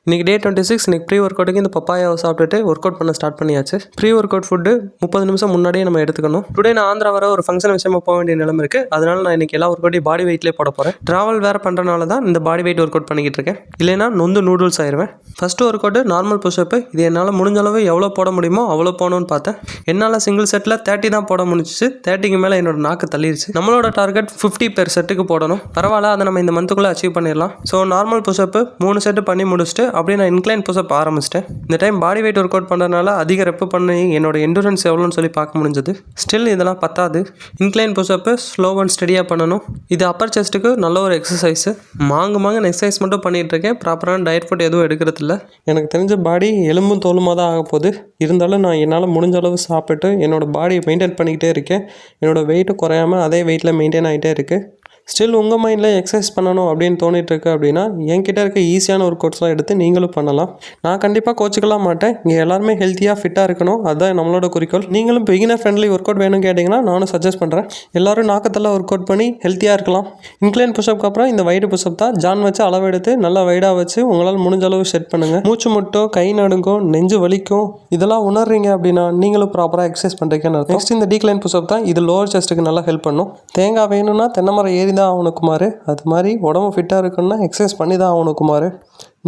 இன்றைக்கி டே 26. இன்றைக்கி pre work அவுட்டுக்கு இந்த பப்பாயாவை சாப்பிட்டுட்டு ஒர்க் அவுட் பண்ண ஸ்டார்ட் பண்ணியாச்சு. ப்ரீ ஒர்க் அவுட் ஃபுட்டு 30 நிமிஷம் முன்னாடியே நம்ம எடுத்துக்கணும். டுடே நான் ஆந்திரா வர ஒரு ஃபங்க்ஷன் விஷயமா போக வேண்டிய நிலைமை இருக்குது. அதனால நான் இன்றைக்கி எல்லா ஒர்க் அவுட்டையும் பாடி வெயிட்லேயே போட போகிறேன். ட்ராவல் வேறு பண்ணுறனால தான் இந்த பாடி வெயிட் ஒர்க் அவுட் பண்ணிக்கிட்டு இருக்கேன். இல்லைனா நொந்து நூடுல்ஸ் ஆயிடுவேன். First work out normal pushup. இது என்னால் முடிஞ்ச அளவு எவ்வளோ போட முடியுமோ அவ்வளோ போகணும்னு பார்த்தேன். என்னால் சிங்கிள் செட்டில் 30 தான் போட முடிஞ்சிச்சு. 30க்கு மேலே என்னோட நாக்கு தள்ளிடுச்சு. நம்மளோட டார்கெட் 50 பெர் செட்டுக்கு போடணும். பரவாயில்ல, அதை நம்ம இந்த மந்த்துக்குள்ளே அச்சீவ் பண்ணிடலாம். ஸோ நார்மல் புஷ்அப்பு 3 செட்டு பண்ணி முடிச்சுட்டு அப்படியே நான் இன்க்ளைன் புஷ்அப் ஆரம்பிச்சிட்டேன். இந்த time body weight work out பண்ணுறதுனால அதிக ரெப்பு பண்ணி என்னோட எண்டூரன்ஸ் எவ்வளோன்னு சொல்லி பார்க்க முடிஞ்சது. ஸ்டில் இதெல்லாம் பத்தாது. இன்க்ளைன் புஷ்அப்பு ஸ்லோ அண்ட் ஸ்டெடியாக பண்ணணும். இது அப்பர் செஸ்ட்டுக்கு நல்ல ஒரு எக்ஸசைஸு. மாங்குன்னு எக்ஸசைஸ் மட்டும் பண்ணிகிட்டு இருக்கேன். ப்ராப்பரான டயட் ஃபுட் எதுவும் எடுக்கிறதில்ல. எனக்கு தெரிஞ்ச பாடி எலும்பும் தோலுமாக தான் ஆக போகுது. இருந்தாலும் நான் என்னால் முடிஞ்ச அளவு சாப்பிட்டு என்னோடய பாடியை மெயின்டைன் பண்ணிக்கிட்டே இருக்கேன். என்னோடய வெயிட்டு குறையாமல் அதே வெயிட்டில் மெயின்டைன் ஆகிட்டே இருக்குது. ஸ்டில் உங்கள் மைண்டில் எக்ஸசைஸ் பண்ணணும் அப்படின்னு தோணிகிட்ருக்கு அப்படின்னா என்கிட்ட இருக்க ஈஸியான ஒர்க் அவுட்ஸ்லாம் எடுத்து நீங்களும் பண்ணலாம். நான் கண்டிப்பாக கோச்சிக்கலாம் மாட்டேன். இங்கே எல்லாருமே ஹெல்த்தியாக ஃபிட்டாக இருக்கணும். அதுதான் நம்மளோட குறிக்கோள். நீங்களும் பிகினர் ஃப்ரெண்ட்லி ஒர்க் அவுட் வேணும்னு கேட்டிங்கன்னா நானும் சஜஸ்ட் பண்ணுறேன். எல்லோரும் நாக்கத்தெல்லாம் ஒர்க் அவுட் பண்ணி ஹெல்த்தியாக இருக்கலாம். இன்க்ளைன் புஷ்அப்க்கு அப்புறம் இந்த வைடு புஷ்அப் தான். ஜான் வச்சு அளவு எடுத்து நல்லா வைடாக வச்சு உங்களால் முடிஞ்ச அளவு செட் பண்ணுங்கள். மூச்சு முட்டும், கை நடுங்கும், நெஞ்சு வலிக்கும், இதெல்லாம் உணர்றீங்க அப்படின்னா நீங்களும் ப்ராப்பராக எக்ஸசைஸ் பண்ணுறீங்கன்னு அர்த்தம். நெக்ஸ்ட் இந்த டீக்ளைன் புஷ்அப் தான். இது லோவர் செஸ்ட்டுக்கு நல்லா ஹெல்ப் பண்ணும். தேங்காய் வேணும்னா தென்னை மரம் ஏறி தான் ஆகணும் குமார். அது மாதிரி உடம்பு ஃபிட்டாக இருக்குன்னா எக்ஸசைஸ் பண்ணி தான் ஆகணும் குமார்.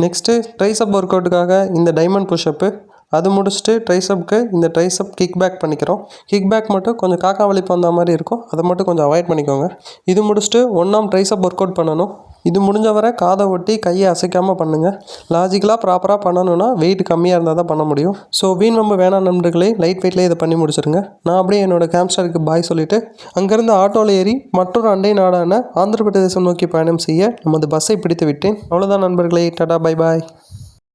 நெக்ஸ்ட்டு ட்ரைசப் ஒர்க் அவுட்டுக்காக இந்த டைமண்ட் புஷ்அப்பு. அது முடிச்சுட்டு ட்ரைசப்க்கு இந்த ட்ரைசப் கிக் பேக் பண்ணிக்கிறோம். கிக் பேக் மட்டும் கொஞ்சம் காக்கா வலிப்பு வந்த மாதிரி இருக்கும். அதை மட்டும் கொஞ்சம் அவாய்ட் பண்ணிக்கோங்க. இது முடிச்சுட்டு 1 ஆர்ம் ட்ரைசப் ஒர்க் அவுட் பண்ணணும். இது முடிஞ்ச வரை காதை ஒட்டி கையை அசைக்காமல் பண்ணுங்கள். லாஜிக்கலாக ப்ராப்பராக பண்ணணுன்னா வெயிட் கம்மியாக இருந்தால் தான் பண்ண முடியும். ஸோ வீண் வம்பு வேணாம் நண்பர்களே, லைட் வெயிட்லேயே இதை பண்ணி முடிச்சிருங்க. நான் அப்படியே என்னோடய கேம்ஸ்டருக்கு பாய் சொல்லிவிட்டு அங்கேருந்து ஆட்டோவில் ஏறி மற்றொரு அண்டை நாடான ஆந்திர பிரதேசம் நோக்கி பயணம் செய்ய நமது பஸ்ஸை பிடித்து விட்டேன். அவ்வளோதான் நண்பர்களே, டாடா பை பாய்.